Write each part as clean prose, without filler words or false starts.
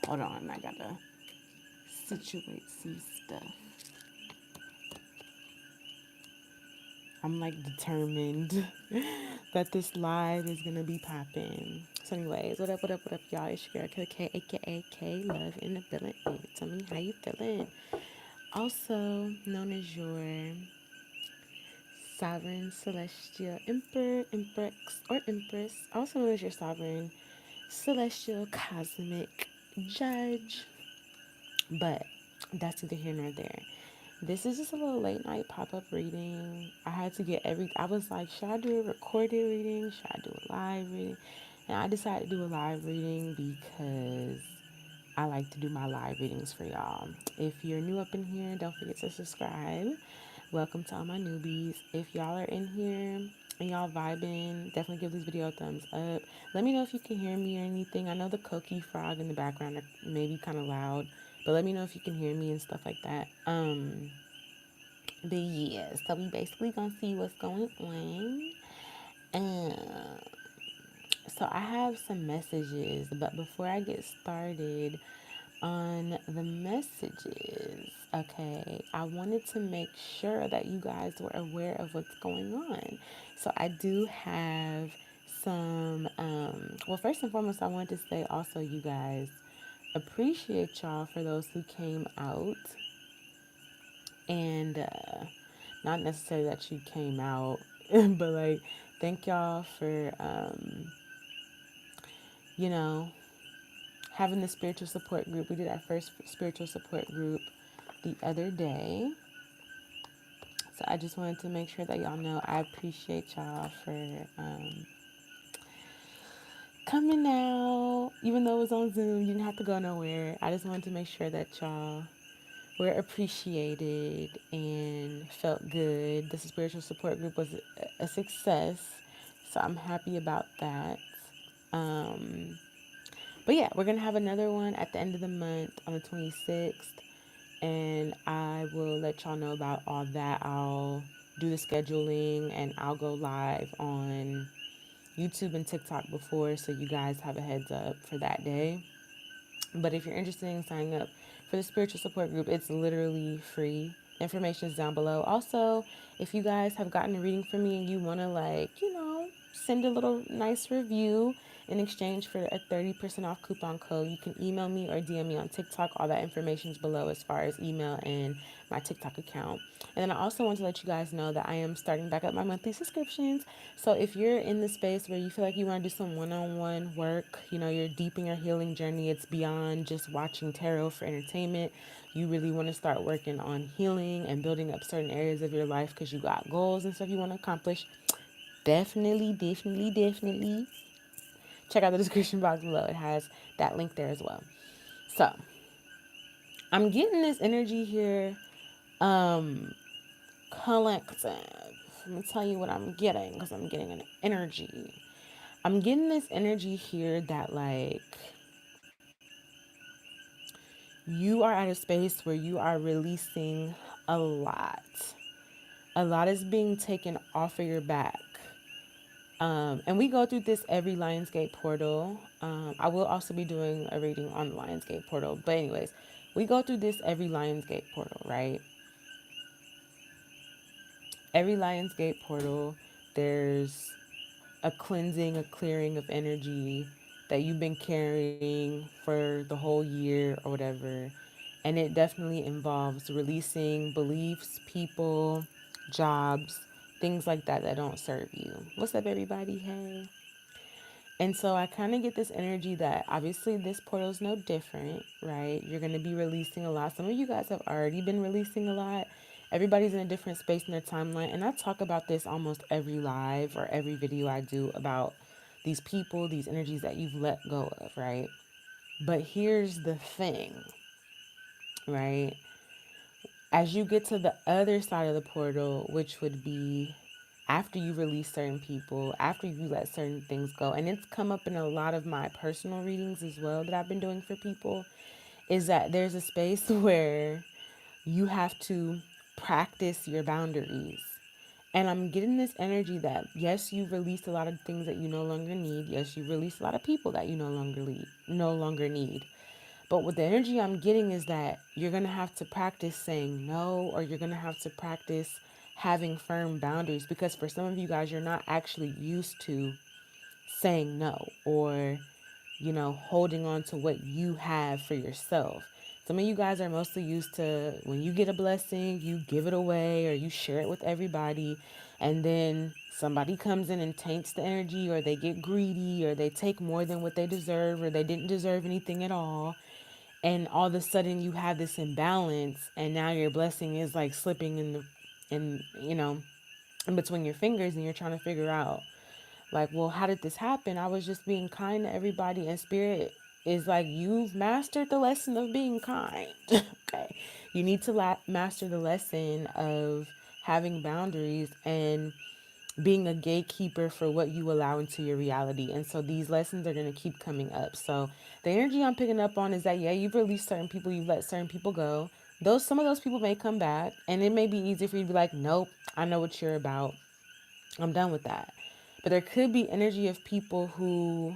Hold on, I gotta situate some stuff. I'm like determined that this live is gonna be popping. So, anyways, what up, y'all? It's your girl K, aka K Love in the building. Hey, tell me how you feeling. Also known as your sovereign celestial emperor, empress, or empress. Also known as your sovereign celestial cosmic judge. But that's neither here nor there. This is just a little late night pop up reading. I had to get I was like, should I do a recorded reading? Should I do a live reading? And I decided to do a live reading because I like to do my live readings for y'all. If you're new up in here, don't forget to subscribe. Welcome to all my newbies. If y'all are in here and y'all vibing, definitely give this video a thumbs up. Let me know if you can hear me or anything. I know the Koki frog in the background are maybe kind of loud, but let me know if you can hear me and stuff like that. But yeah, so we basically gonna see what's going on. Um, so I have some messages, but before I get started on the messages, okay, I wanted to make sure that you guys were aware of what's going on. So I do have some, well, first and foremost, I wanted to say also, you guys, appreciate y'all for those who came out and not necessarily that you came out, but like, thank y'all for, you know, having the spiritual support group. We did our first spiritual support group the other day. So I just wanted to make sure that y'all know I appreciate y'all for coming out. Even though it was on Zoom, you didn't have to go nowhere. I just wanted to make sure that y'all were appreciated and felt good. The spiritual support group was a success. So I'm happy about that. Um, but yeah, we're going to have another one at the end of the month on the 26th. And I will let y'all know about all that. I'll do the scheduling and I'll go live on YouTube and TikTok before so you guys have a heads up for that day. But if you're interested in signing up for the spiritual support group, it's literally free. Information is down below. Also, if you guys have gotten a reading from me and you want to, like, send a little nice review in exchange for a 30% off coupon code, you can email me or DM me on TikTok. All that information is below as far as email and my TikTok account. And then I also want to let you guys know that I am starting back up my monthly subscriptions. So if you're in the space where you feel like you want to do some one-on-one work, you're deep in your healing journey, it's beyond just watching tarot for entertainment. You really want to start working on healing and building up certain areas of your life because you got goals and stuff you want to accomplish. Definitely check out the description box below. It has that link there as well. So I'm getting this energy here. Collective. Let me tell you what I'm getting because I'm getting an energy. I'm getting this energy here that, like, you are at a space where you are releasing a lot. A lot is being taken off of your back. And we go through this every Lionsgate portal. I will also be doing a reading on the Lionsgate portal. But, anyways, we go through this every Lionsgate portal, right? Every Lionsgate portal, there's a cleansing, a clearing of energy that you've been carrying for the whole year or whatever. And it definitely involves releasing beliefs, people, jobs, things like that that don't serve you. What's up, everybody? Hey. And so I kind of get this energy that obviously this portal is no different, right? You're going to be releasing a lot. Some of you guys have already been releasing a lot. Everybody's in a different space in their timeline. And I talk about this almost every live or every video I do about these people, these energies that you've let go of, right? But here's the thing, right? As you get to the other side of the portal, which would be after you release certain people, after you let certain things go, and it's come up in a lot of my personal readings as well that I've been doing for people, is that there's a space where you have to practice your boundaries. And I'm getting this energy that, yes, you've released a lot of things that you no longer need. Yes, you've released a lot of people that you no longer need. But what the energy I'm getting is that you're going to have to practice saying no, or you're going to have to practice having firm boundaries, because for some of you guys, you're not actually used to saying no, or holding on to what you have for yourself. Some of you guys are mostly used to, when you get a blessing, you give it away or you share it with everybody. And then somebody comes in and taints the energy, or they get greedy, or they take more than what they deserve, or they didn't deserve anything at all. And all of a sudden you have this imbalance, and now your blessing is like slipping in between your fingers, and you're trying to figure out, like, well, how did this happen? I was just being kind to everybody. And spirit is like, you've mastered the lesson of being kind. Okay. You need to master the lesson of having boundaries and being a gatekeeper for what you allow into your reality. And so these lessons are going to keep coming up. So the energy I'm picking up on is that, yeah, you've released certain people, you've let certain people go. Some of those people may come back, and it may be easy for you to be like, nope, I know what you're about, I'm done with that. But there could be energy of people who,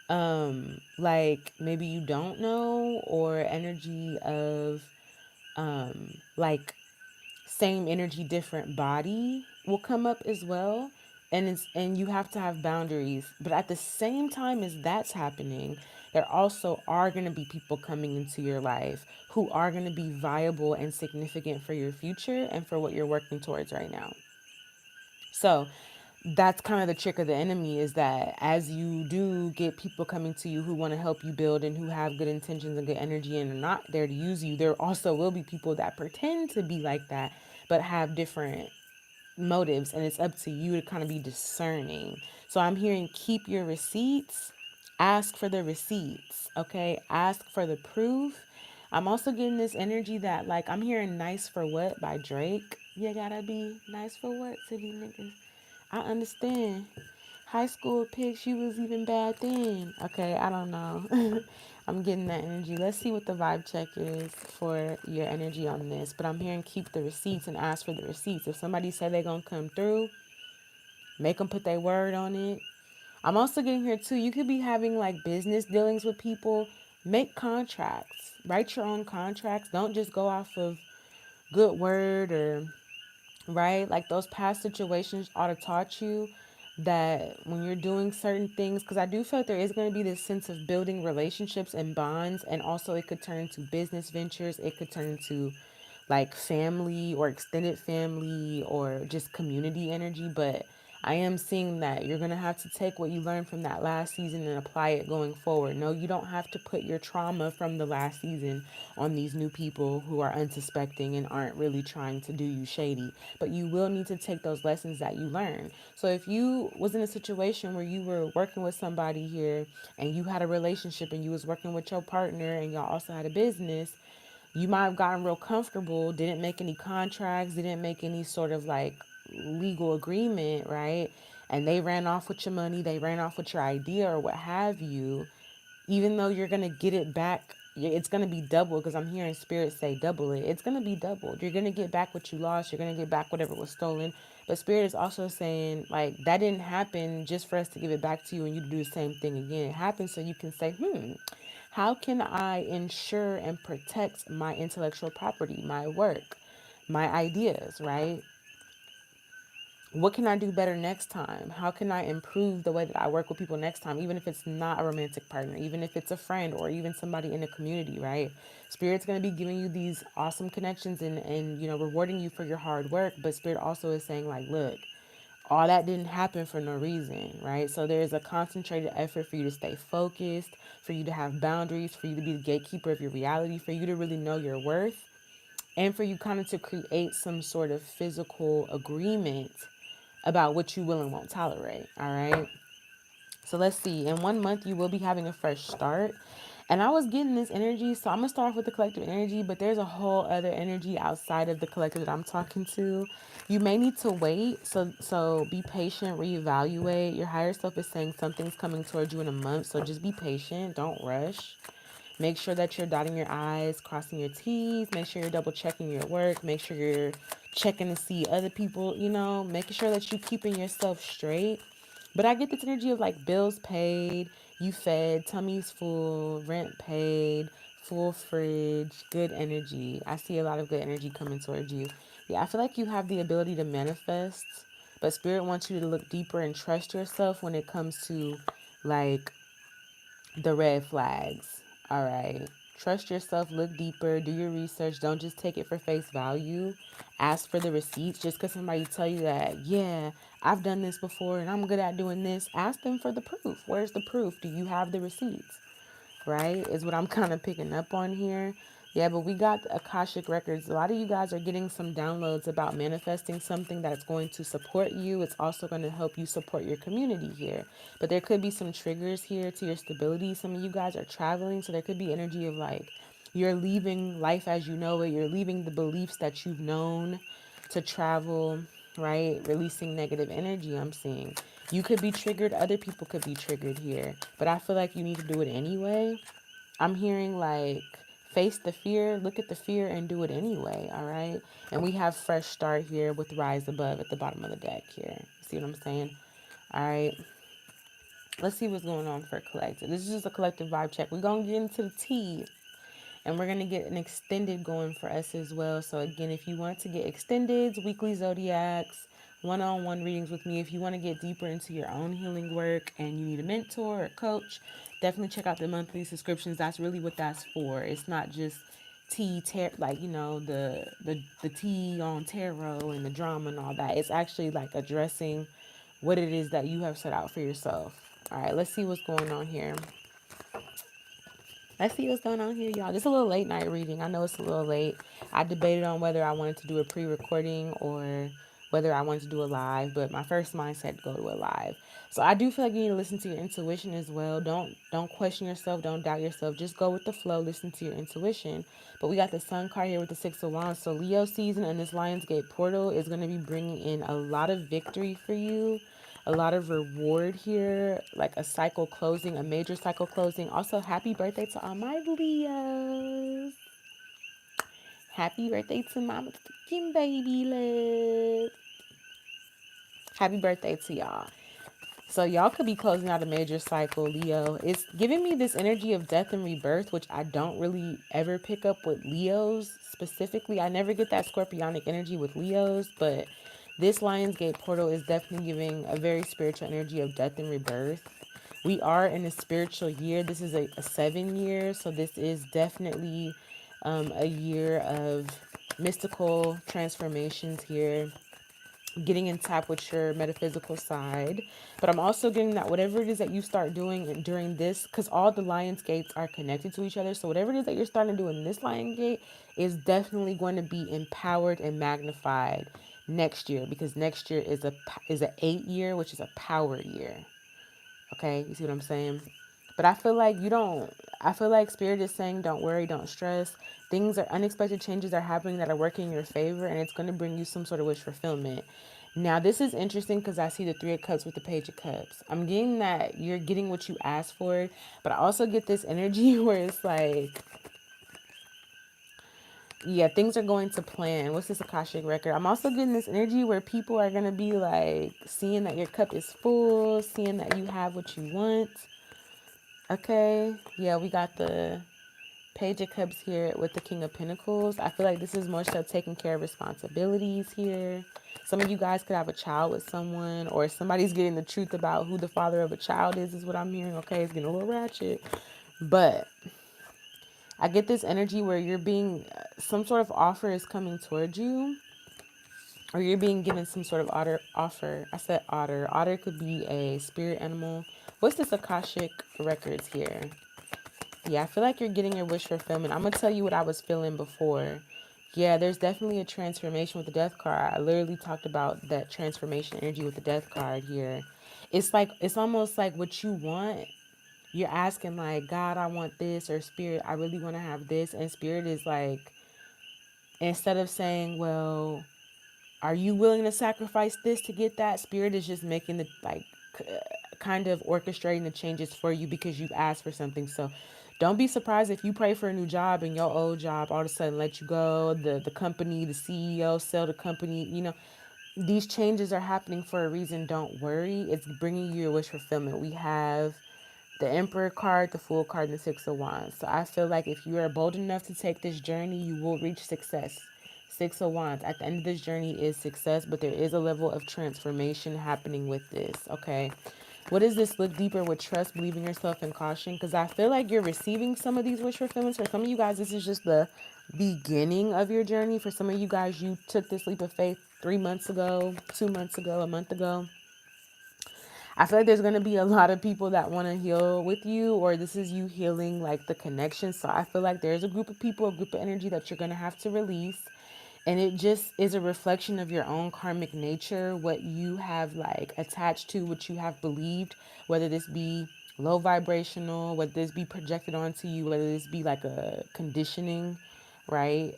like, maybe you don't know, or energy of, like, same energy, different body will come up as well. And you have to have boundaries. But at the same time as that's happening, there also are going to be people coming into your life who are going to be viable and significant for your future and for what you're working towards right now. So that's kind of the trick of the enemy, is that as you do get people coming to you who want to help you build and who have good intentions and good energy and are not there to use you, there also will be people that pretend to be like that but have different motives, and it's up to you to kind of be discerning. So I'm hearing, keep your receipts, ask for the receipts, okay? Ask for the proof. I'm also getting this energy that, like, I'm hearing Nice for What by Drake. You gotta be nice for what to be niggas? I understand. High school pics, you was even bad then. Okay, I don't know. I'm getting that energy. Let's see what the vibe check is for your energy on this. But I'm hearing, keep the receipts and ask for the receipts. If somebody say they're going to come through, make them put their word on it. I'm also getting here too, you could be having like business dealings with people. Make contracts. Write your own contracts. Don't just go off of good word, or right? Like, those past situations ought to taught you that when you're doing certain things, because I do feel like there is going to be this sense of building relationships and bonds, and also it could turn into business ventures, it could turn into like family or extended family or just community energy. But I am seeing that you're going to have to take what you learned from that last season and apply it going forward. No, you don't have to put your trauma from the last season on these new people who are unsuspecting and aren't really trying to do you shady. But you will need to take those lessons that you learned. So if you was in a situation where you were working with somebody here, and you had a relationship, and you was working with your partner, and y'all also had a business, you might have gotten real comfortable, didn't make any contracts, didn't make any sort of like legal agreement, right? And they ran off with your money, they ran off with your idea or what have you. Even though you're going to get it back, it's going to be double, because I'm hearing spirit say double it. It's going to be doubled. You're going to get back what you lost. You're going to get back whatever was stolen. But spirit is also saying, like, that didn't happen just for us to give it back to you and you to do the same thing again. It happened so you can say, how can I ensure and protect my intellectual property, my work, my ideas, right? What can I do better next time? How can I improve the way that I work with people next time, even if it's not a romantic partner, even if it's a friend or even somebody in the community, right? Spirit's going to be giving you these awesome connections, and rewarding you for your hard work. But Spirit also is saying, like, look, all that didn't happen for no reason, right? So there's a concentrated effort for you to stay focused, for you to have boundaries, for you to be the gatekeeper of your reality, for you to really know your worth, and for you kind of to create some sort of physical agreement about what you will and won't tolerate. All right. So let's see. In 1 month, you will be having a fresh start. And I was getting this energy. So I'm going to start off with the collective energy, but there's a whole other energy outside of the collective that I'm talking to. You may need to wait. So be patient, reevaluate. Your higher self is saying something's coming towards you in a month. So just be patient. Don't rush. Make sure that you're dotting your I's, crossing your T's. Make sure you're double checking your work. Make sure you're checking to see other people, making sure that you're keeping yourself straight. But I get this energy of like bills paid, You fed, tummy's full, rent paid, full fridge, good energy. I see a lot of good energy coming towards you. Yeah, I feel like you have the ability to manifest, but spirit wants you to look deeper and trust yourself when it comes to like the red flags. All right. Trust yourself, look deeper, do your research. Don't just take it for face value. Ask for the receipts. Just because somebody tell you that, yeah, I've done this before and I'm good at doing this, ask them for the proof. Where's the proof? Do you have the receipts? Right? Is what I'm kind of picking up on here. Yeah, but we got the Akashic Records. A lot of you guys are getting some downloads about manifesting something that's going to support you. It's also going to help you support your community here. But there could be some triggers here to your stability. Some of you guys are traveling, so there could be energy of like you're leaving life as you know it. You're leaving the beliefs that you've known to travel, right? Releasing negative energy, I'm seeing. You could be triggered, other people could be triggered here. But I feel like you need to do it anyway. I'm hearing like face the fear, look at the fear and do it anyway, all right? And we have fresh start here with rise above at the bottom of the deck here. See what I'm saying? All right. Let's see what's going on for collective. This is just a collective vibe check. We're going to get into the tea and we're going to get an extended going for us as well. So again, if you want to get extendeds, weekly zodiacs, one-on-one readings with me, if you want to get deeper into your own healing work and you need a mentor or a coach, definitely check out the monthly subscriptions. That's really what that's for. It's not just like the tea on tarot and the drama and all that. It's actually like addressing what it is that you have set out for yourself. All right, let's see what's going on here. Let's see what's going on here, y'all. This is a little late night reading. I know it's a little late. I debated on whether I wanted to do a pre-recording or whether I wanted to do a live, but my first mind said go to a live. So I do feel like you need to listen to your intuition as well. Don't question yourself. Don't doubt yourself. Just go with the flow. Listen to your intuition. But we got the Sun card here with the Six of Wands. So Leo season and this Lionsgate portal is going to be bringing in a lot of victory for you, a lot of reward here, like a cycle closing, a major cycle closing. Also, happy birthday to all my Leos. Happy birthday to my motherfucking baby love. Happy birthday to y'all. So y'all could be closing out a major cycle, Leo. It's giving me this energy of death and rebirth, which I don't really ever pick up with Leos specifically. I never get that scorpionic energy with Leos, but this Lionsgate portal is definitely giving a very spiritual energy of death and rebirth. We are in a spiritual year. This is a 7 year, so this is definitely a year of mystical transformations here, getting in tap with your metaphysical side. But I'm also getting that whatever it is that you start doing during this, because all the Lions Gates are connected to each other. So whatever it is that you're starting to do in this Lion Gate is definitely going to be empowered and magnified next year, because next year is a 8 year, which is a power year. Okay, you see what I'm saying? But I feel like you don't. I feel like Spirit is saying, don't worry, don't stress. Things are unexpected changes are happening that are working in your favor, and it's going to bring you some sort of wish fulfillment. Now, this is interesting because I see the Three of Cups with the Page of Cups. I'm getting that you're getting what you asked for, but I also get this energy where it's like, yeah, things are going to plan. What's this Akashic record? I'm also getting this energy where people are going to be like seeing that your cup is full, seeing that you have what you want. Okay, yeah, we got the Page of Cups here with the King of Pentacles. I feel like this is more so taking care of responsibilities here. Some of you guys could have a child with someone, or somebody's getting the truth about who the father of a child is what I'm hearing. Okay, it's getting a little ratchet. But I get this energy where you're being, some sort of offer is coming towards you, or you're being given some sort of offer. I said otter. Otter could be a spirit animal. What's this Akashic records here? Yeah, I feel like you're getting your wish fulfillment. I'm going to tell you what I was feeling before. Yeah, there's definitely a transformation with the death card. I literally talked about that transformation energy with the death card here. It's like, it's almost like what you want. You're asking like, God, I want this, or Spirit, I really want to have this. And Spirit is like, instead of saying, well, are you willing to sacrifice this to get that? Spirit is just making the kind of orchestrating the changes for you because you've asked for something. So don't be surprised if you pray for a new job and your old job all of a sudden let you go. The company, the CEO sell the company. These changes are happening for a reason. Don't worry. It's bringing you your wish fulfillment. We have the Emperor card, the Fool card, and the Six of Wands. So I feel like if you are bold enough to take this journey, you will reach success. Six of Wands. At the end of this journey is success, but there is a level of transformation happening with this. Okay. What is this? Look deeper with trust, believe in yourself, and caution. Because I feel like you're receiving some of these wish fulfillments. For some of you guys, this is just the beginning of your journey. For some of you guys, you took this leap of faith 3 months ago, 2 months ago, a month ago. I feel like there's going to be a lot of people that want to heal with you, or this is you healing like the connection. So I feel like there's a group of people, a group of energy that you're going to have to release. And it just is a reflection of your own karmic nature, what you have like attached to, what you have believed, whether this be low vibrational, whether this be projected onto you, whether this be like a conditioning, right?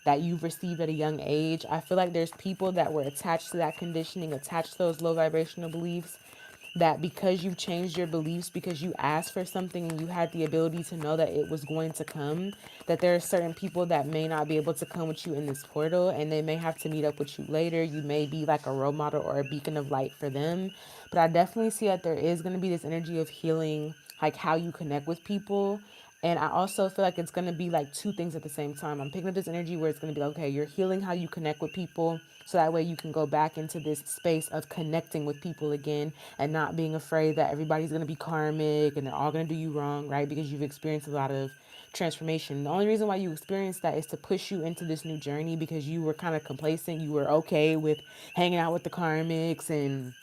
That you've received at a young age. I feel like there's people that were attached to that conditioning, attached to those low vibrational beliefs, that because you've changed your beliefs, because you asked for something and you had the ability to know that it was going to come, that there are certain people that may not be able to come with you in this portal, and they may have to meet up with you later. You may be like a role model or a beacon of light for them. But I definitely see that there is going to be this energy of healing, like how you connect with people. And I also feel like it's going to be like two things at the same time. I'm picking up this energy where it's going to be like, okay, you're healing how you connect with people. So that way you can go back into this space of connecting with people again and not being afraid that everybody's going to be karmic and they're all going to do you wrong, right? Because you've experienced a lot of transformation. The only reason why you experienced that is to push you into this new journey, because you were kind of complacent. You were okay with hanging out with the karmics, and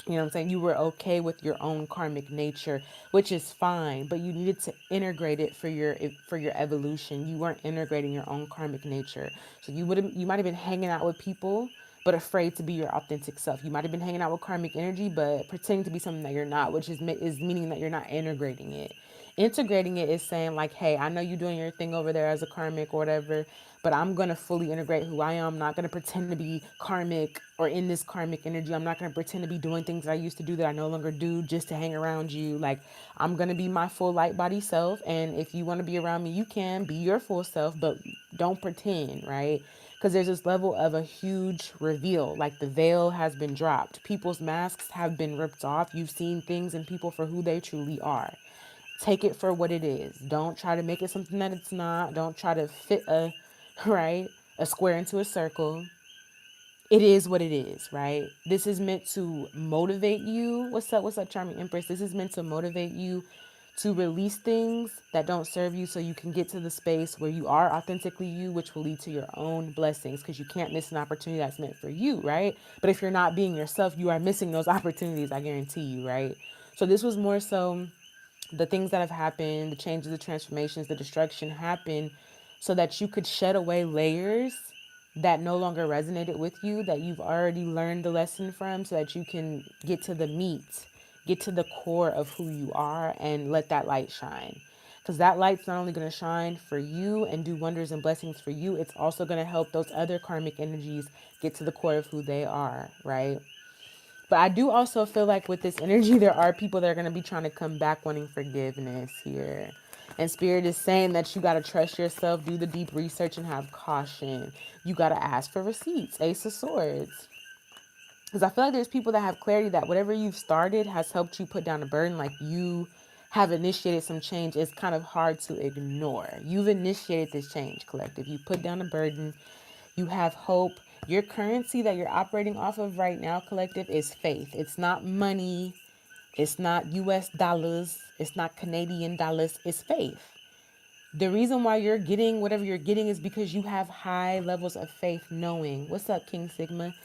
you know what I'm saying? You were okay with your own karmic nature, which is fine, but you needed to integrate it for your evolution. You weren't integrating your own karmic nature. So you might have been hanging out with people but afraid to be your authentic self. You might have been hanging out with karmic energy but pretending to be something that you're not, which is meaning that you're not integrating it. Integrating it is saying like, hey, I know you're doing your thing over there as a karmic or whatever, but I'm going to fully integrate who I am. I'm not going to pretend to be karmic or in this karmic energy. I'm not going to pretend to be doing things that I used to do that I no longer do just to hang around you. Like, I'm going to be my full light body self. And if you want to be around me, you can be your full self, but don't pretend, right? Because there's this level of a huge reveal. Like, the veil has been dropped. People's masks have been ripped off. You've seen things and people for who they truly are. Take it for what it is. Don't try to make it something that it's not. Don't try to fit right, a square into a circle. It is what it is, right? This is meant to motivate you. What's up, Charming Empress? This is meant to motivate you to release things that don't serve you so you can get to the space where you are authentically you, which will lead to your own blessings, because you can't miss an opportunity that's meant for you, right? But if you're not being yourself, you are missing those opportunities, I guarantee you, right? So this was more so the things that have happened, the changes, the transformations, the destruction happened so that you could shed away layers that no longer resonated with you, that you've already learned the lesson from, so that you can get to the meat, get to the core of who you are, and let that light shine. Because that light's not only going to shine for you and do wonders and blessings for you, it's also going to help those other karmic energies get to the core of who they are, right? But I do also feel like with this energy, there are people that are going to be trying to come back wanting forgiveness here. And Spirit is saying that you got to trust yourself, do the deep research, and have caution. You got to ask for receipts. Ace of Swords. Because I feel like there's people that have clarity that whatever you've started has helped you put down a burden. Like, you have initiated some change. It's kind of hard to ignore. You've initiated this change, collective. You put down a burden. You have hope. Your currency that you're operating off of right now, collective, is faith. It's not money. It's not US dollars. It's not Canadian dollars. It's faith. The reason why you're getting whatever you're getting is because you have high levels of faith, knowing. What's up, King Sigma?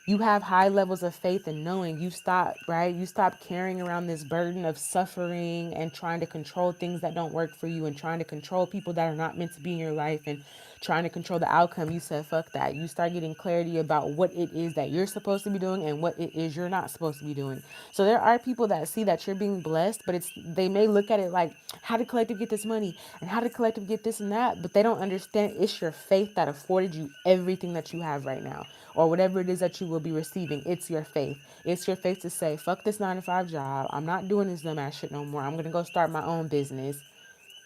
You have high levels of faith and knowing. You stop, right? You stop carrying around this burden of suffering and trying to control things that don't work for you, and trying to control people that are not meant to be in your life, and trying to control the outcome. You said, fuck that. You start getting clarity about what it is that you're supposed to be doing and what it is you're not supposed to be doing. So there are people that see that you're being blessed, but they may look at it like, how did collective get this money? And how did collective get this and that? But they don't understand it's your faith that afforded you everything that you have right now, or whatever it is that you will be receiving. It's your faith. It's your faith to say, fuck this 9 to 5 job. I'm not doing this dumbass shit no more. I'm going to go start my own business,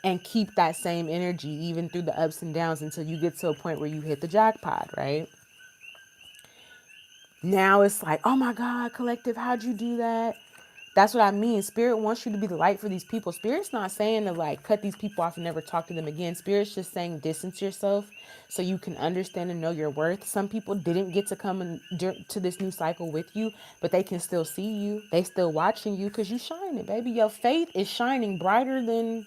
and keep that same energy even through the ups and downs until you get to a point where you hit the jackpot, right? Now it's like, oh my God, collective, how'd you do that? That's what I mean. Spirit wants you to be the light for these people. Spirit's not saying to like cut these people off and never talk to them again. Spirit's just saying distance yourself so you can understand and know your worth. Some people didn't get to come to this new cycle with you, but they can still see you. They still watching you because you shining, baby. Your faith is shining brighter than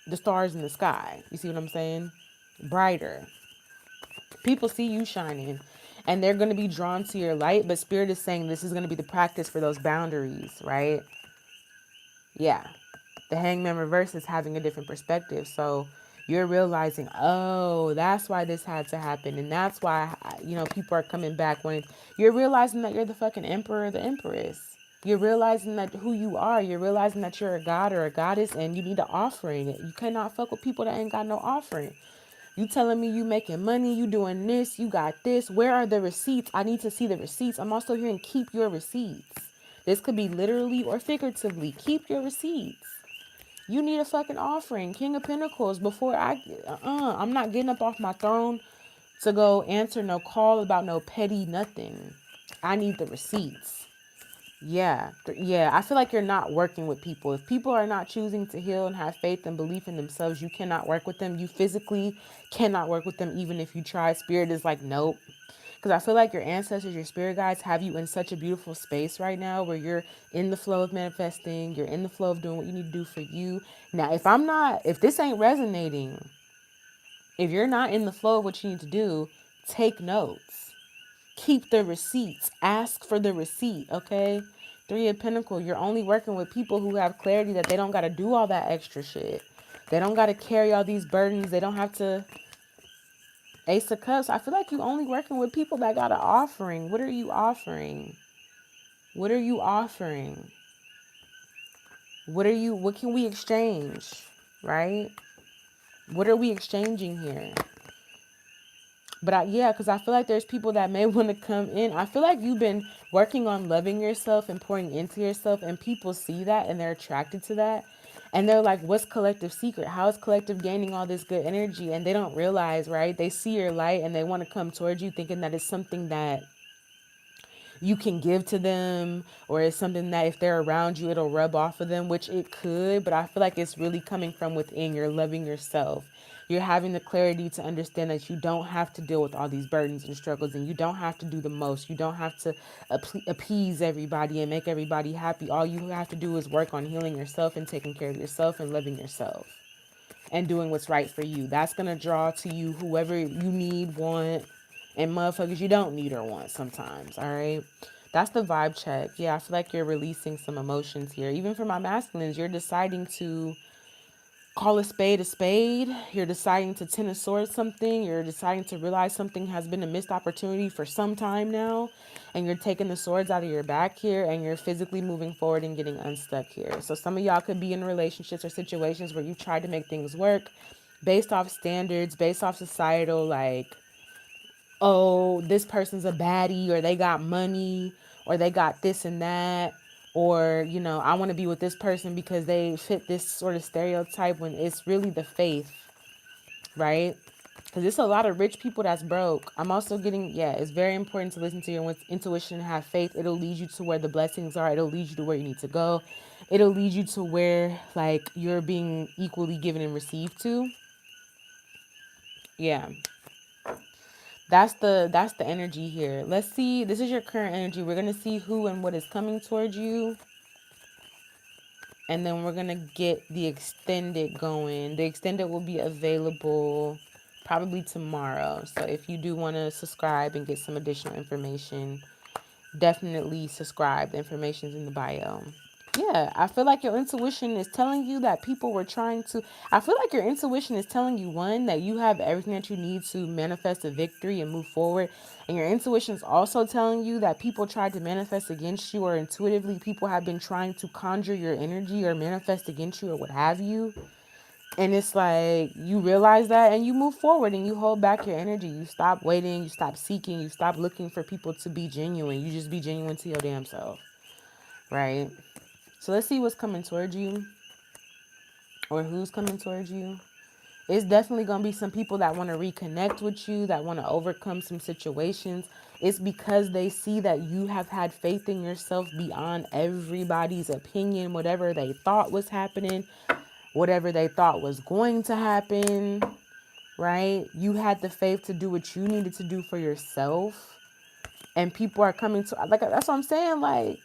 the stars in the sky. You see what I'm saying? Brighter. People see you shining and they're going to be drawn to your light, but spirit is saying this is going to be the practice for those boundaries, right? Yeah. The hangman reverse is having a different perspective. So you're realizing, oh, that's why this had to happen. And that's why, people are coming back when you're realizing that you're the fucking emperor or the empress. You're realizing that who you are. You're realizing that you're a god or a goddess and you need an offering. You cannot fuck with people that ain't got no offering. You telling me you making money, you doing this, you got this. Where are the receipts? I need to see the receipts. I'm also hearing keep your receipts. This could be literally or figuratively. Keep your receipts. You need a fucking offering. King of Pentacles, I'm not getting up off my throne to go answer no call about no petty nothing. I need the receipts. Yeah. I feel like you're not working with people. If people are not choosing to heal and have faith and belief in themselves, you cannot work with them. You physically cannot work with them, even if you try. Spirit is like, nope. Because I feel like your ancestors, your spirit guides have you in such a beautiful space right now where you're in the flow of manifesting, you're in the flow of doing what you need to do for you. Now, if this ain't resonating, if you're not in the flow of what you need to do, take notes. Keep the receipts. Ask for the receipt, okay? Three of Pentacles, you're only working with people who have clarity that they don't got to do all that extra shit. They don't got to carry all these burdens. They don't have to. Ace of Cups, I feel like you only working with people that got an offering. What are you offering? What are you offering? What can we exchange? Right? What are we exchanging here? Because I feel like there's people that may want to come in. I feel like you've been working on loving yourself and pouring into yourself, and people see that and they're attracted to that. And they're like, what's collective secret? How is collective gaining all this good energy? And they don't realize, right? They see your light and they want to come towards you thinking that it's something that you can give to them, or it's something that if they're around you it'll rub off of them, which it could, but I feel like it's really coming from within. You're loving yourself. You're having the clarity to understand that you don't have to deal with all these burdens and struggles, and you don't have to do the most. You don't have to appease everybody and make everybody happy. All you have to do is work on healing yourself and taking care of yourself and loving yourself and doing what's right for you. That's going to draw to you whoever you need, want, and motherfuckers you don't need or want sometimes, all right? That's the vibe check. Yeah, I feel like you're releasing some emotions here. Even for my masculines, you're deciding to call a spade a spade. You're deciding to ten a sword something. You're deciding to realize something has been a missed opportunity for some time now. And you're taking the swords out of your back here and you're physically moving forward and getting unstuck here. So some of y'all could be in relationships or situations where you tried to make things work based off standards, based off societal, like, oh, this person's a baddie, or they got money, or they got this and that, or, I want to be with this person because they fit this sort of stereotype, when it's really the faith, right? Because it's a lot of rich people that's broke. I'm also getting, it's very important to listen to your intuition and have faith. It'll lead you to where the blessings are. It'll lead you to where you need to go. It'll lead you to where, like, you're being equally given and received to. Yeah. That's the energy here. Let's see. This is your current energy. We're gonna see who and what is coming towards you, and then we're gonna get the extended going. The extended will be available probably tomorrow. So if you do want to subscribe and get some additional information, definitely subscribe. The information's in the bio. Yeah, I feel like your intuition is telling you that people were trying to. I feel like your intuition is telling you, one, that you have everything that you need to manifest a victory and move forward. And your intuition is also telling you that people tried to manifest against you, or intuitively, people have been trying to conjure your energy or manifest against you or what have you. And it's like you realize that and you move forward and you hold back your energy. You stop waiting, you stop seeking, you stop looking for people to be genuine. You just be genuine to your damn self, right? So let's see what's coming towards you, or who's coming towards you. It's definitely going to be some people that want to reconnect with you, that want to overcome some situations. It's because they see that you have had faith in yourself beyond everybody's opinion, whatever they thought was happening, whatever they thought was going to happen, right? You had the faith to do what you needed to do for yourself. And people are coming to, like, that's what I'm saying. Like,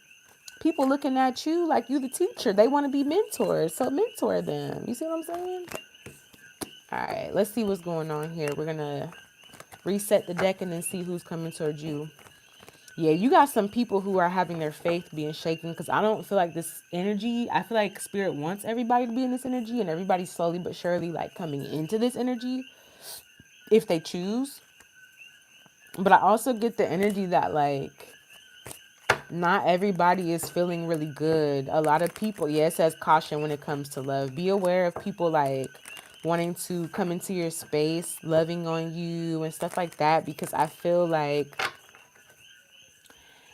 people looking at you like you the teacher. They want to be mentors. So mentor them. You see what I'm saying? All right, let's see what's going on here. We're going to reset the deck and then see who's coming towards you. Yeah, you got some people who are having their faith being shaken because I don't feel like this energy. I feel like spirit wants everybody to be in this energy and everybody's slowly but surely like coming into this energy if they choose. But I also get the energy that like not everybody is feeling really good. A lot of people, yeah, it says caution when it comes to love. Be aware of people like wanting to come into your space, loving on you and stuff like that because I feel like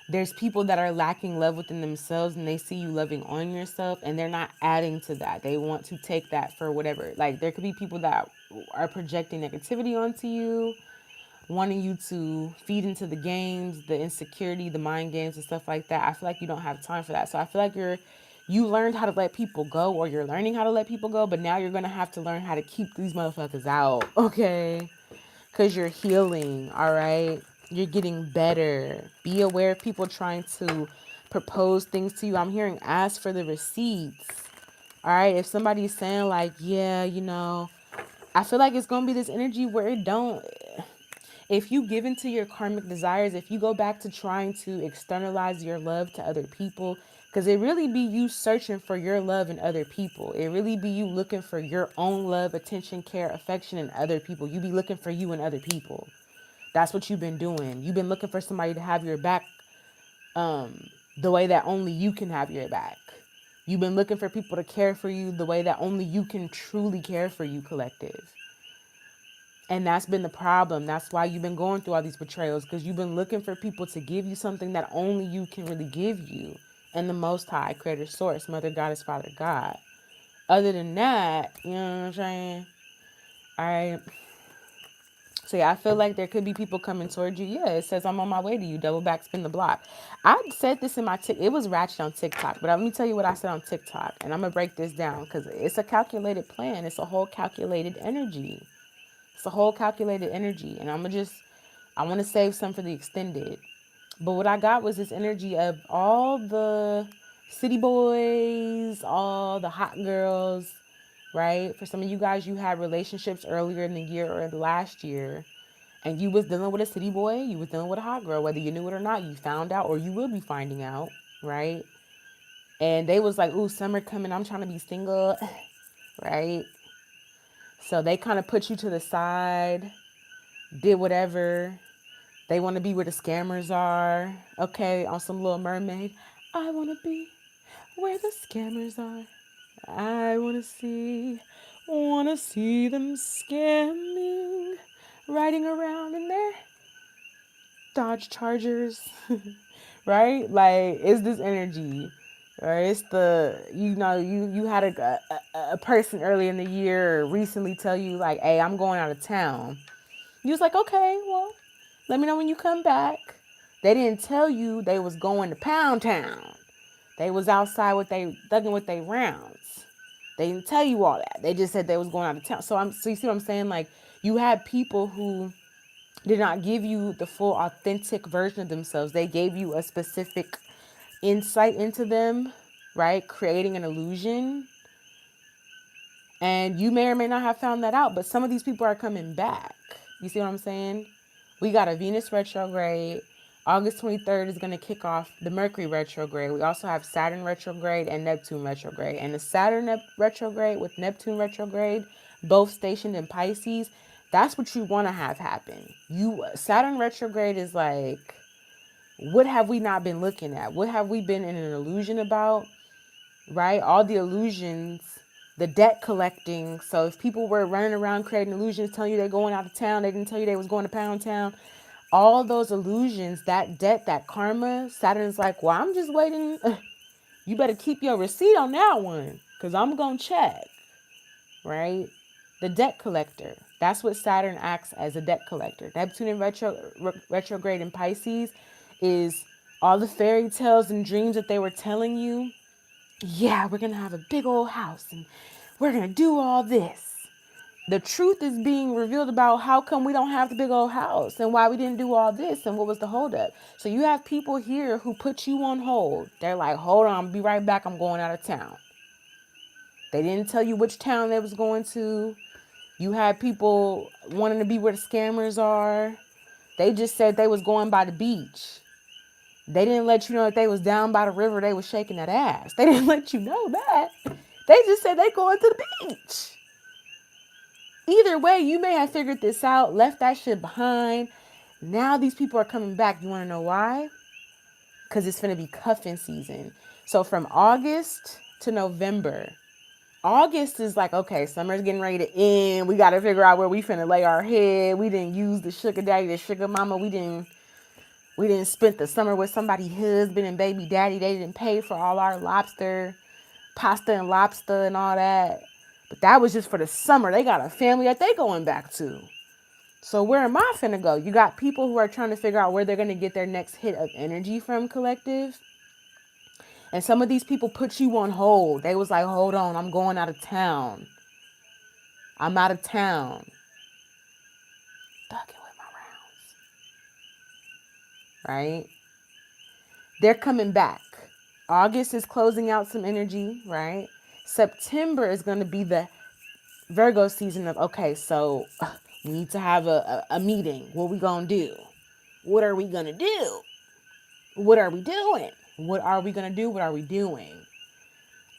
there's people that are lacking love within themselves and they see you loving on yourself and they're not adding to that. They want to take that for whatever. Like there could be people that are projecting negativity onto you, wanting you to feed into the games, the insecurity, the mind games and stuff like that. I feel like you don't have time for that. So I feel like you learned how to let people go or you're learning how to let people go, but now you're going to have to learn how to keep these motherfuckers out, okay? Because you're healing, all right? You're getting better. Be aware of people trying to propose things to you. I'm hearing ask for the receipts. All right. If somebody's saying, like, yeah, I feel like it's going to be this energy where it don't. If you give into your karmic desires, if you go back to trying to externalize your love to other people, because it really be you searching for your love in other people. It really be you looking for your own love, attention, care, affection in other people. You be looking for you in other people. That's what you've been doing. You've been looking for somebody to have your back the way that only you can have your back. You've been looking for people to care for you the way that only you can truly care for you, collective. And that's been the problem. That's why you've been going through all these betrayals because you've been looking for people to give you something that only you can really give you. And the Most High, Creator Source, Mother Goddess, Father God. Other than that, you know what I'm saying? All right. So yeah, I feel like there could be people coming towards you. Yeah, it says I'm on my way to you. Double back, spin the block. I said this in my it was ratchet on TikTok, but let me tell you what I said on TikTok, and I'm gonna break this down because it's a calculated plan. It's a whole calculated energy. It's a whole calculated energy, and I want to save some for the extended. But what I got was this energy of all the city boys, all the hot girls, right? For some of you guys, you had relationships earlier in the year or the last year, and you was dealing with a city boy, you was dealing with a hot girl, whether you knew it or not, you found out or you will be finding out, right? And they was like, ooh, summer coming, I'm trying to be single, right? So they kind of put you to the side, did whatever. They want to be where the scammers are. Okay, on some Little Mermaid. I want to be where the scammers are. I want to see them scamming, riding around in their Dodge Chargers, right? Like, it's this energy, right? It's the, you had a person early in the year or recently tell you, like, hey, I'm going out of town. You was like, okay, well, let me know when you come back. They didn't tell you they was going to Pound Town. They was outside with they thugging with their rounds. They didn't tell you all that. They just said they was going out of town. So you see what I'm saying? Like, you had people who did not give you the full authentic version of themselves. They gave you a specific insight into them, right? Creating an illusion. And you may or may not have found that out, but some of these people are coming back. You see what I'm saying? We got a Venus retrograde. August 23rd is going to kick off the Mercury retrograde. We also have Saturn retrograde and Neptune retrograde. And the Saturn retrograde with Neptune retrograde, both stationed in Pisces, that's what you want to have happen. Saturn retrograde is like, what have we not been looking at? What have we been in an illusion about? Right? All the illusions, the debt collecting. So if people were running around creating illusions, telling you they're going out of town, they didn't tell you they was going to Pound Town. All those illusions, that debt, that karma, Saturn's like, well, I'm just waiting. You better keep your receipt on that one because I'm going to check, right? the debt collector. That's what Saturn acts as, a debt collector. Neptune in retrograde in Pisces is all the fairy tales and dreams that they were telling you. Yeah, we're going to have a big old house and we're going to do all this. The truth is being revealed about how come we don't have the big old house and why we didn't do all this and what was the holdup. So you have people here who put you on hold. They're like, hold on, I'll be right back. I'm going out of town. They didn't tell you which town they was going to. You had people wanting to be where the scammers are. They just said they was going by the beach. They didn't let you know that they was down by the river. They was shaking that ass. They didn't let you know that. They just said they going to the beach. Either way, you may have figured this out, left that shit behind. Now these people are coming back. You want to know why? Because it's going to be cuffing season. So from August to November, August is like, okay, summer's getting ready to end. We got to figure out where we finna lay our head. We didn't use the sugar daddy, the sugar mama. We didn't spend the summer with somebody's husband and baby daddy. They didn't pay for all our lobster, pasta and lobster and all that. But that was just for the summer. They got a family that they going back to. So where am I finna go? You got people who are trying to figure out where they're going to get their next hit of energy from, collective. And some of these people put you on hold. They was like, hold on, I'm going out of town. I'm out of town. Ducking with my rounds. Right? They're coming back. August is closing out some energy, right? September is going to be the Virgo season of, okay, so we need to have a meeting. What we going to do? What are we going to do? What are we doing? What are we going to do? What are we doing?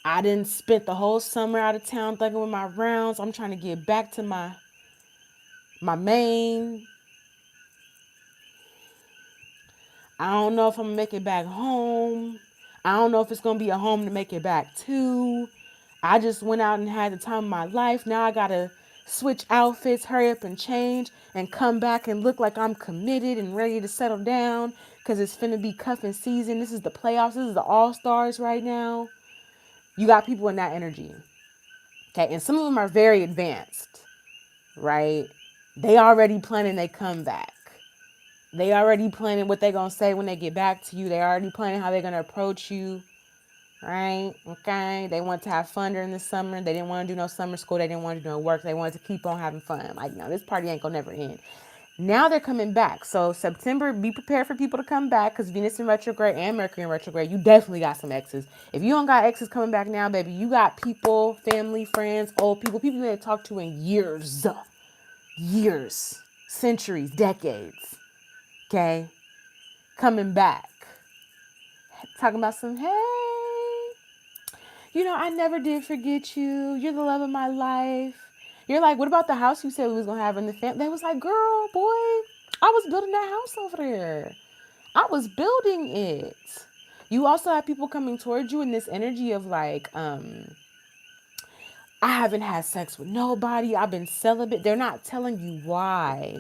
I didn't spend the whole summer out of town thugging with my rounds. I'm trying to get back to my main. I don't know if I'm going to make it back home. I don't know if it's going to be a home to make it back to. I just went out and had the time of my life. Now I got to switch outfits, hurry up and change, and come back and look like I'm committed and ready to settle down because it's finna be cuffing season. This is the playoffs. This is the all-stars right now. You got people in that energy. Okay, and some of them are very advanced, right? They already planning they comeback. They already planning what they going to say when they get back to you. They already planning how they're going to approach you. Right? Okay. They want to have fun during the summer. They didn't want to do no summer school. They didn't want to do no work. They wanted to keep on having fun. Like, no, this party ain't gonna never end. Now they're coming back. So September, be prepared for people to come back because Venus in retrograde and Mercury in retrograde, you definitely got some exes. If you don't got exes coming back now, baby, you got people, family, friends, old people you ain't talked to in years, centuries, decades. Okay? Coming back. Talking about some, hey, I never did forget you. You're the love of my life. You're like, what about the house you said we was going to have in the family? They was like, girl, boy, I was building that house over there. I was building it. You also have people coming towards you in this energy of like, I haven't had sex with nobody. I've been celibate. They're not telling you why.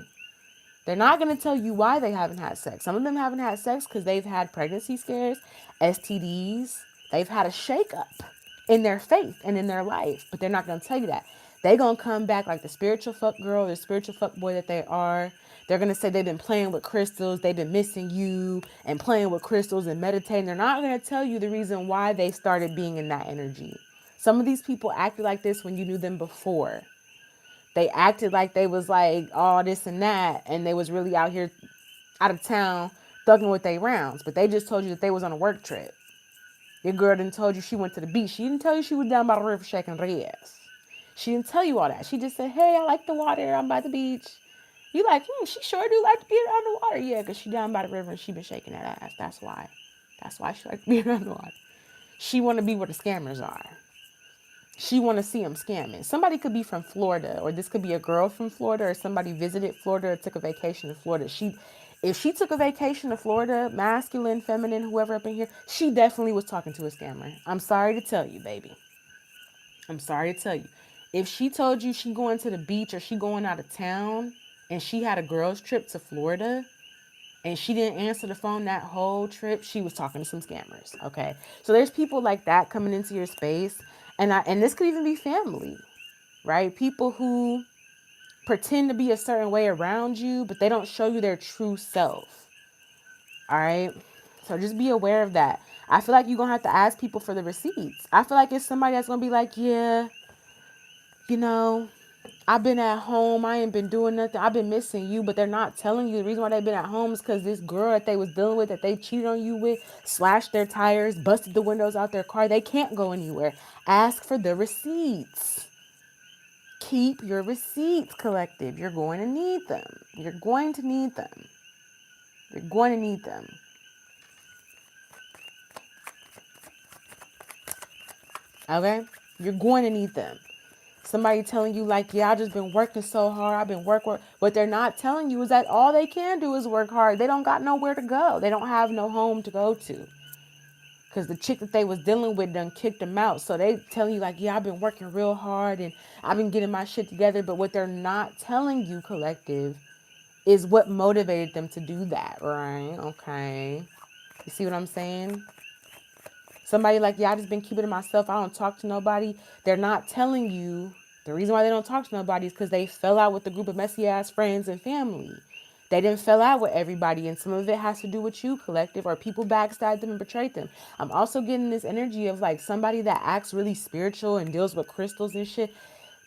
They're not going to tell you why they haven't had sex. Some of them haven't had sex because they've had pregnancy scares, STDs. They've had a shakeup in their faith and in their life, but they're not going to tell you that. They're going to come back like the spiritual fuck girl, the spiritual fuck boy that they are. They're going to say they've been playing with crystals. They've been missing you and playing with crystals and meditating. They're not going to tell you the reason why they started being in that energy. Some of these people acted like this when you knew them before. They acted like they was like all this and that, and they was really out here out of town thugging with their rounds. But they just told you that they was on a work trip. Your girl didn't told you she went to the beach. She didn't tell you she was down by the river shaking her ass. She didn't tell you all that. She just said, hey, I like the water. I'm by the beach. You like, she sure do like to be around the water. Yeah, because she down by the river and she been shaking that ass. That's why. That's why she like to be around the water. She want to be where the scammers are. She want to see them scamming. Somebody could be from Florida, or this could be a girl from Florida, or somebody visited Florida or took a vacation to Florida. If she took a vacation to Florida, masculine, feminine, whoever up in here, she definitely was talking to a scammer. I'm sorry to tell you, baby. I'm sorry to tell you. If she told you she going to the beach or she going out of town and she had a girls trip to Florida and she didn't answer the phone that whole trip, she was talking to some scammers. Okay. So there's people like that coming into your space. And this could even be family. right? People who pretend to be a certain way around you, but they don't show you their true self. All right. So just be aware of that. I feel like you're going to have to ask people for the receipts. I feel like it's somebody that's going to be like, yeah, you know, I've been at home. I ain't been doing nothing. I've been missing you, but they're not telling you the reason why they've been at home is because this girl that they was dealing with, that they cheated on you with, slashed their tires, busted the windows out their car. They can't go anywhere. Ask for the receipts. Keep your receipts, collective. You're going to need them. You're going to need them. You're going to need them. Okay? You're going to need them. Somebody telling you like, yeah, I just been working so hard. I've been work. What they're not telling you is that all they can do is work hard. They don't got nowhere to go. They don't have no home to go to. Because the chick that they was dealing with done kicked them out. So they telling you like, yeah, I've been working real hard and I've been getting my shit together. But what they're not telling you, collective, is what motivated them to do that, right? Okay. You see what I'm saying? Somebody like, yeah, I just been keeping it to myself. I don't talk to nobody. They're not telling you the reason why they don't talk to nobody is because they fell out with a group of messy ass friends and family. They didn't fell out with everybody, and some of it has to do with you, collective, or people backstabbed them and betrayed them. I'm also getting this energy of like somebody that acts really spiritual and deals with crystals and shit.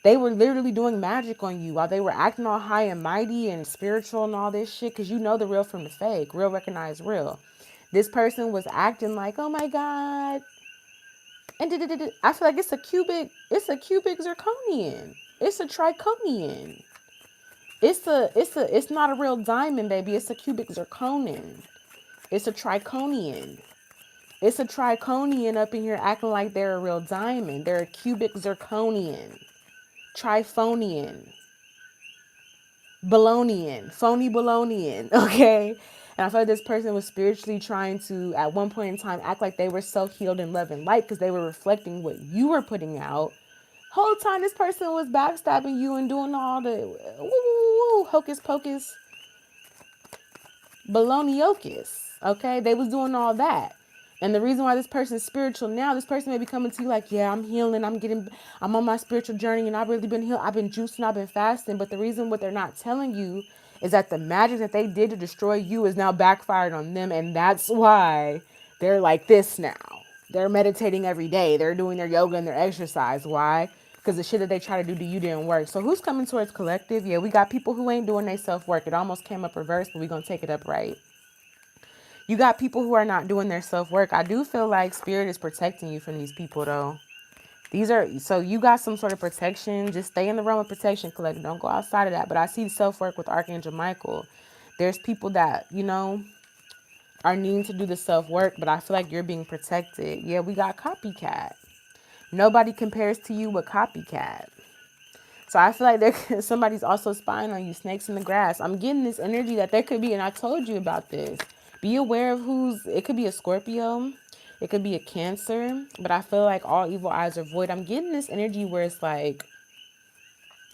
They were literally doing magic on you while they were acting all high and mighty and spiritual and all this shit, because you know the real from the fake. Real recognize real. This person was acting like, oh my God. And I feel like it's a cubic zirconian. It's a triconian. It's not a real diamond, baby. It's a cubic zirconian. It's a triconian. It's a triconian up in here acting like they're a real diamond. They're a cubic zirconian. Trifonian. Balonian. Phony balonian. Okay? And I feel like this person was spiritually trying to, at one point in time, act like they were so healed in love and light because they were reflecting what you were putting out. Whole time this person was backstabbing you and doing all the hocus pocus baloneyocus. Okay? They was doing all that. And the reason why this person is spiritual now, this person may be coming to you like, yeah, I'm healing, I'm on my spiritual journey and I've really been healed. I've been juicing, I've been fasting. But the reason what they're not telling you is that the magic that they did to destroy you is now backfired on them. And that's why they're like this now. They're meditating every day. They're doing their yoga and their exercise. Why? Because the shit that they try to do to you didn't work. So who's coming towards collective? Yeah, we got people who ain't doing their self-work. It almost came up reverse, but we're going to take it up right. You got people who are not doing their self-work. I do feel like spirit is protecting you from these people, though. So you got some sort of protection. Just stay in the realm of protection, collective. Don't go outside of that. But I see self-work with Archangel Michael. There's people that, are needing to do the self-work, but I feel like you're being protected. Yeah, we got copycat. Nobody compares to you with copycat. So I feel like somebody's also spying on you, snakes in the grass. I'm getting this energy that there could be, and I told you about this. Be aware of it could be a Scorpio, it could be a Cancer, but I feel like all evil eyes are void. I'm getting this energy where it's like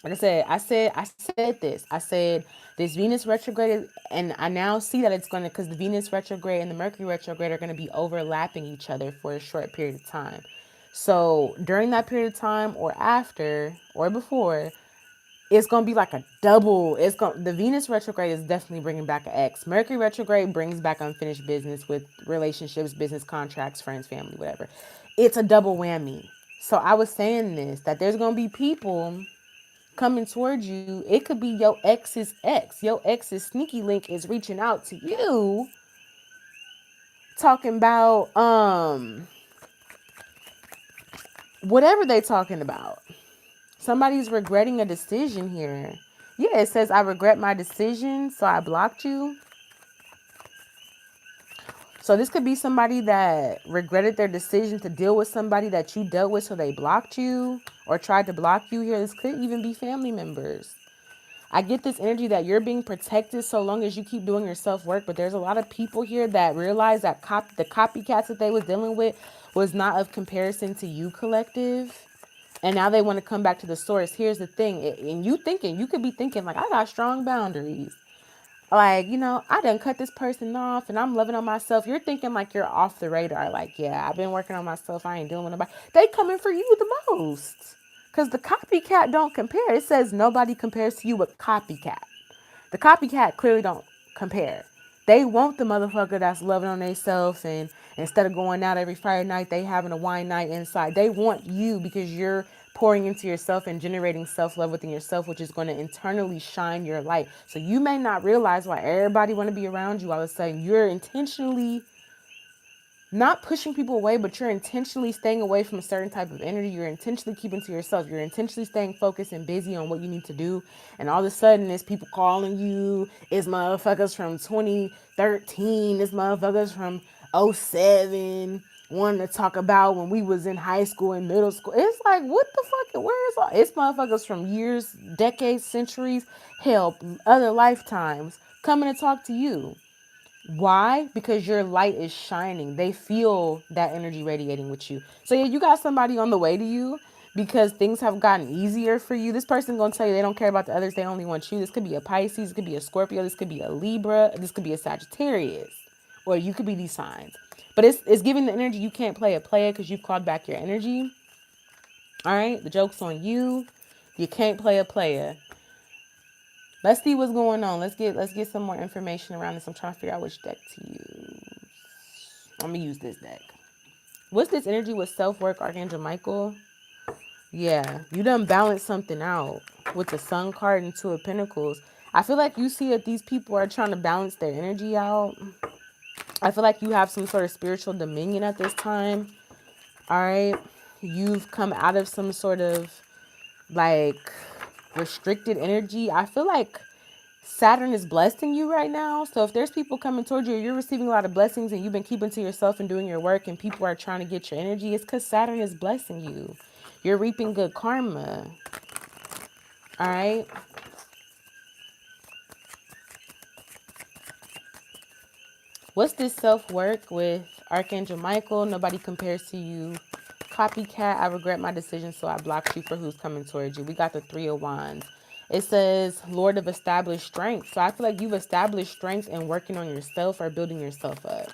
I said this. I said this Venus retrograde, and I now see that it's going to, because the Venus retrograde and the Mercury retrograde are going to be overlapping each other for a short period of time. So during that period of time, or after, or before, it's gonna be like a double. The Venus retrograde is definitely bringing back an ex. Mercury retrograde brings back unfinished business with relationships, business contracts, friends, family, whatever. It's a double whammy. So I was saying this, that there's gonna be people coming towards you. It could be your ex's ex. Your ex's sneaky link is reaching out to you, talking about whatever they talking about. Somebody's regretting a decision here. Yeah, it says, I regret my decision, so I blocked you. So this could be somebody that regretted their decision to deal with somebody that you dealt with, so they blocked you or tried to block you here. This could even be family members. I get this energy that you're being protected so long as you keep doing your self-work, but there's a lot of people here that realize that the copycats that they was dealing with was not of comparison to you, collective. And now they want to come back to the source. Here's the thing. And you could be thinking like, I got strong boundaries. Like, I done cut this person off and I'm loving on myself. You're thinking like you're off the radar. Like, yeah, I've been working on myself. I ain't dealing with nobody. They coming for you the most. Because the copycat don't compare. It says nobody compares to you with copycat. The copycat clearly don't compare. They want the motherfucker that's loving on themselves, and instead of going out every Friday night, they having a wine night inside. They want you because you're pouring into yourself and generating self-love within yourself, which is going to internally shine your light. So you may not realize why everybody want to be around you all of a sudden. You're intentionally not pushing people away, but you're intentionally staying away from a certain type of energy. You're intentionally keeping to yourself. You're intentionally staying focused and busy on what you need to do. And all of a sudden, it's people calling you. It's motherfuckers from 2013. It's motherfuckers from '07 wanting to talk about when we was in high school and middle school. It's like, what the fuck? Where is all? It's motherfuckers from years, decades, centuries, hell, other lifetimes coming to talk to you. Why? Because your light is shining. They feel that energy radiating with you. So yeah, you got somebody on the way to you because things have gotten easier for you. This person gonna tell you they don't care about the others. They only want you. This could be a Pisces. This could be a Scorpio. This could be a Libra. This could be a Sagittarius, or you could be these signs. But it's giving the energy you can't play a player because you've called back your energy. All right, the joke's on you. You can't play a player. Let's see what's going on. Let's get some more information around this. I'm trying to figure out which deck to use. I'm gonna use this deck. What's this energy with self-work, Archangel Michael? Yeah, you done balance something out with the Sun card and Two of Pentacles. I feel like you see that these people are trying to balance their energy out. I feel like you have some sort of spiritual dominion at this time. All right. You've come out of some sort of like restricted energy. I feel like Saturn is blessing you right now. So if there's people coming towards you, you're receiving a lot of blessings and you've been keeping to yourself and doing your work and people are trying to get your energy, it's because Saturn is blessing you. You're reaping good karma. All right. What's this self-work with Archangel Michael? Nobody compares to you. Copycat, I regret my decision, so I blocked you for who's coming towards you. We got the Three of Wands. It says Lord of established strength. So I feel like you've established strength and working on yourself or building yourself up.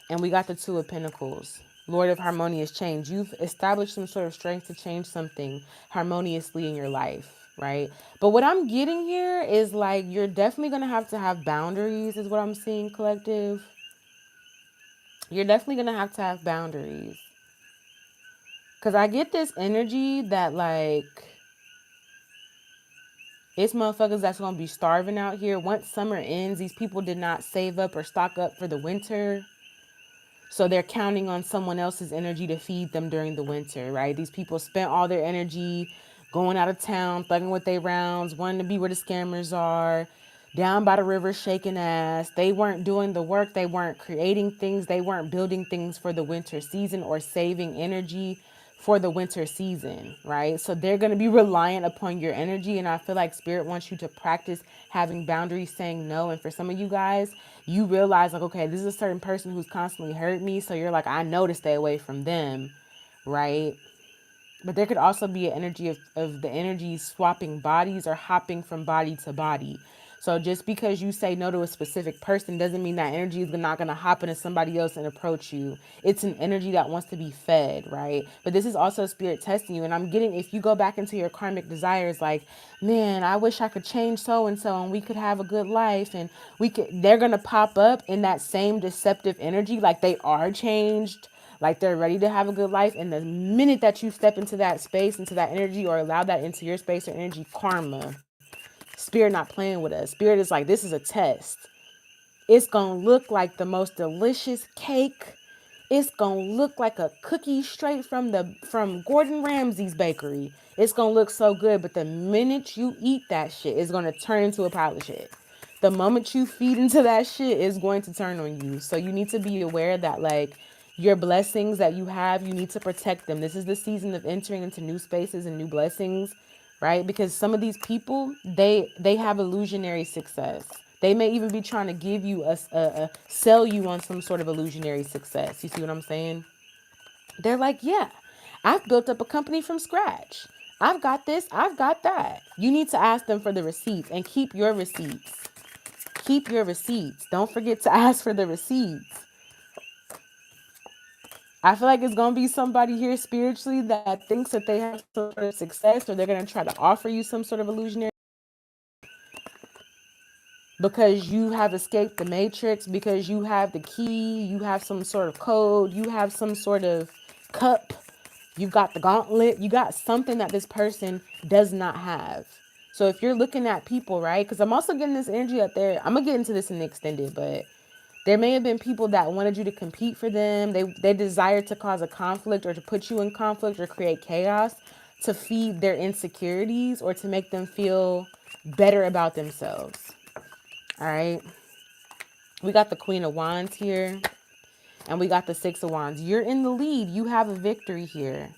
And we got the Two of Pentacles. Lord of harmonious change. You've established some sort of strength to change something harmoniously in your life, right? But what I'm getting here is like you're definitely going to have boundaries is what I'm seeing, collective. You're definitely going to have boundaries. Because I get this energy that like it's motherfuckers that's going to be starving out here. Once summer ends, these people did not save up or stock up for the winter. So they're counting on someone else's energy to feed them during the winter, right? These people spent all their energy going out of town, thugging with their rounds, wanting to be where the scammers are, down by the river shaking ass. They weren't doing the work. They weren't creating things. They weren't building things for the winter season or saving energy for the winter season, right? So they're going to be reliant upon your energy. And I feel like Spirit wants you to practice having boundaries, saying no. And for some of you guys, you realize like, okay, this is a certain person who's constantly hurt me. So you're like, I know to stay away from them, right? But there could also be an energy of the energy swapping bodies or hopping from body to body. So just because you say no to a specific person doesn't mean that energy is not going to hop into somebody else and approach you. It's an energy that wants to be fed, right? But this is also Spirit testing you. And I'm getting, if you go back into your karmic desires, like, man, I wish I could change so and so and we could have a good life and they're going to pop up in that same deceptive energy like they are changed, like they're ready to have a good life. And the minute that you step into that space, into that energy, or allow that into your space or energy, karma. Spirit not playing with us. Spirit is like, this is a test. It's going to look like the most delicious cake. It's going to look like a cookie straight from Gordon Ramsay's bakery. It's going to look so good. But the minute you eat that shit, it's going to turn into a pile of shit. The moment you feed into that shit, it's going to turn on you. So you need to be aware that like your blessings that you have, you need to protect them. This is the season of entering into new spaces and new blessings, right? Because some of these people, they have illusionary success. They may even be trying to give you a sell you on some sort of illusionary success. You see what I'm saying? They're like, yeah, I've built up a company from scratch. I've got this, I've got that. You need to ask them for the receipts and keep your receipts. Keep your receipts. Don't forget to ask for the receipts. I feel like it's gonna be somebody here spiritually that thinks that they have some sort of success, or they're gonna try to offer you some sort of illusionary because you have escaped the matrix, because you have the key, you have some sort of code, you have some sort of cup, you've got the gauntlet, you got something that this person does not have. So if you're looking at people, right? Because I'm also getting this energy out there. I'm gonna get into this in the extended, but there may have been people that wanted you to compete for them. They desired to cause a conflict or to put you in conflict or create chaos to feed their insecurities or to make them feel better about themselves. All right. We got the Queen of Wands here and we got the Six of Wands. You're in the lead. You have a victory here.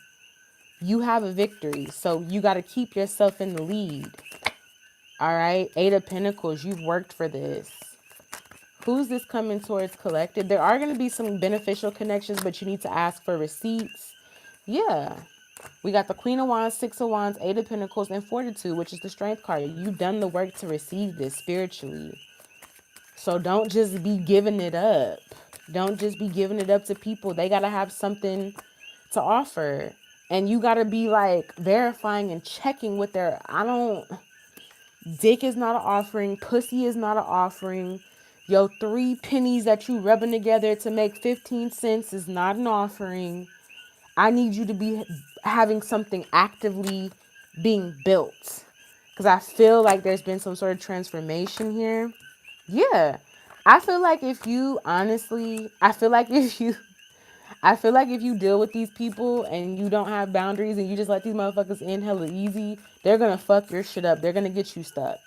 You have a victory. So you got to keep yourself in the lead. All right. Eight of Pentacles. You've worked for this. Who's this coming towards collected? There are going to be some beneficial connections, but you need to ask for receipts. Yeah. We got the Queen of Wands, Six of Wands, Eight of Pentacles, and Fortitude, which is the Strength card. You've done the work to receive this spiritually. So don't just be giving it up. Don't just be giving it up to people. They got to have something to offer. And you got to be like verifying and checking with their, dick is not an offering. Pussy is not an offering. Yo, 3 pennies that you rubbing together to make 15 cents is not an offering. I need you to be having something actively being built. Because I feel like there's been some sort of transformation here. Yeah. I feel like if you honestly, I feel like if you deal with these people and you don't have boundaries and you just let these motherfuckers in hella easy, they're gonna fuck your shit up. They're gonna get you stuck.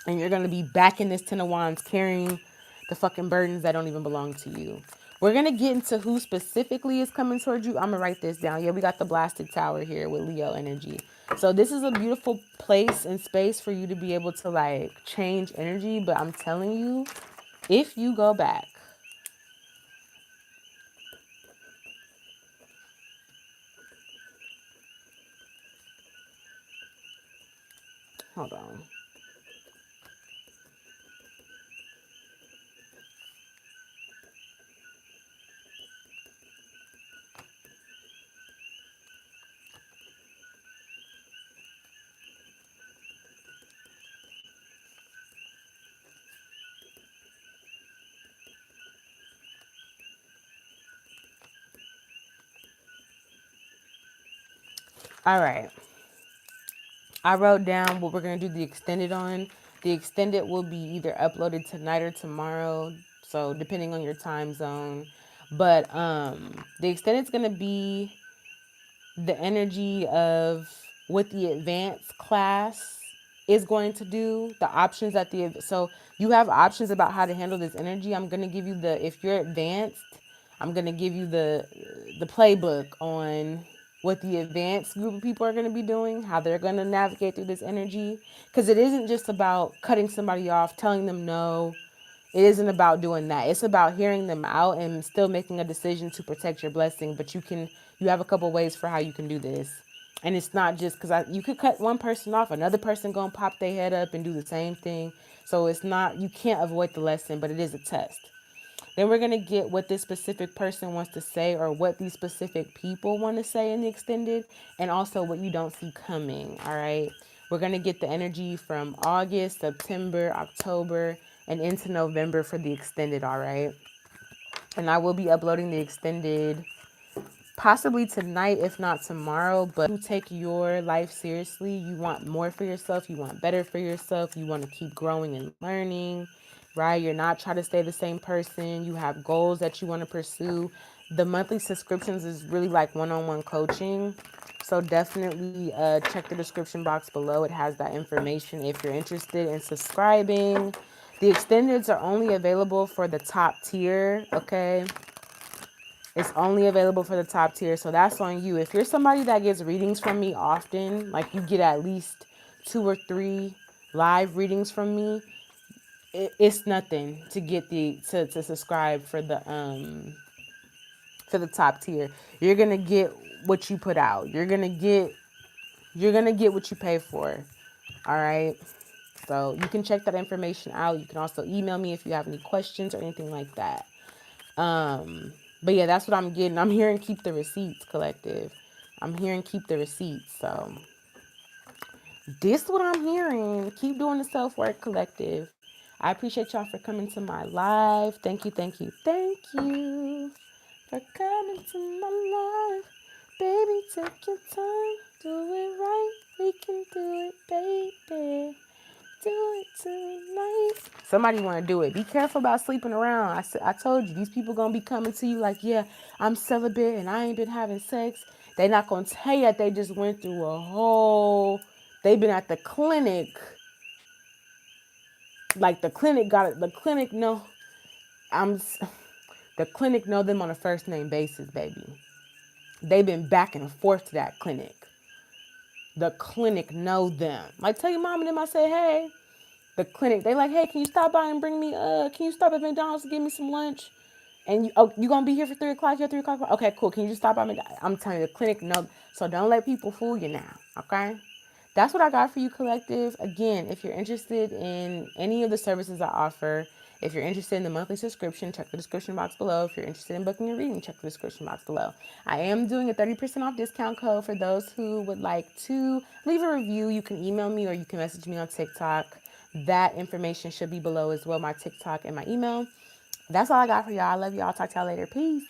And you're gonna be back in this Ten of Wands carrying the fucking burdens that don't even belong to you. We're gonna get into who specifically is coming towards you. I'm gonna write this down. Yeah, we got the blasted tower here with Leo energy. So this is a beautiful place and space for you to be able to like change energy. But I'm telling you, if you go back, hold on. All right. I wrote down what we're going to do the extended on. The extended will be either uploaded tonight or tomorrow, so depending on your time zone. But the extended is going to be the energy of what the advanced class is going to do, the options that so you have options about how to handle this energy. I'm going to give you the, if you're advanced, I'm going to give you the playbook on what the advanced group of people are going to be doing, how they're going to navigate through this energy, because it isn't just about cutting somebody off, telling them no. It isn't about doing that. It's about hearing them out and still making a decision to protect your blessing. But you have a couple ways for how you can do this. And it's not just because you could cut one person off, another person gonna pop their head up and do the same thing. So it's not, you can't avoid the lesson, but it is a test. Then we're gonna get what this specific person wants to say or what these specific people want to say in the extended, and also what you don't see coming. All right. We're gonna get the energy from August, September, October, and into November for the extended. All right. And I will be uploading the extended possibly tonight, if not tomorrow. But you take your life seriously. You want more for yourself. You want better for yourself. You want to keep growing and learning, right? You're not trying to stay the same person. You have goals that you want to pursue. The monthly subscriptions is really like one-on-one coaching. So definitely check the description box below. It has that information if you're interested in subscribing. The extendeds are only available for the top tier, okay? It's only available for the top tier, so that's on you. If you're somebody that gets readings from me often, like you get at least 2 or 3 live readings from me, it's nothing to get to subscribe for the top tier. You're gonna get what you put out. You're gonna get what you pay for. All right. So you can check that information out. You can also email me if you have any questions or anything like that. But yeah, that's what I'm getting. I'm hearing keep the receipts, collective. I'm hearing keep the receipts. So this what I'm hearing. Keep doing the self work, collective. I appreciate y'all for coming to my live. Thank you, thank you, thank you for coming to my live. Baby, take your time. Do it right. We can do it, baby. Do it tonight. Somebody want to do it. Be careful about sleeping around. I told you, these people going to be coming to you like, yeah, I'm celibate and I ain't been having sex. They not going to tell you that they just went through a whole, they've been at the clinic. Like the clinic got it. The clinic know, I'm, the clinic know them on a first name basis, baby. They've been back and forth to that clinic. The clinic know them. Like tell your mom and them I say, hey, the clinic, they like, hey, can you stop by and bring me, can you stop at McDonald's to give me some lunch? And you gonna be here for 3 o'clock? You're 3 o'clock? Okay, cool. Can you just stop by me? I'm telling you, the clinic, no. So don't let people fool you now, okay? That's what I got for you, collective. Again, if you're interested in any of the services I offer, if you're interested in the monthly subscription, check the description box below. If you're interested in booking a reading, check the description box below. I am doing a 30% off discount code for those who would like to leave a review. You can email me or you can message me on TikTok. That information should be below as well, my TikTok and my email. That's all I got for y'all. I love y'all. Talk to y'all later. Peace.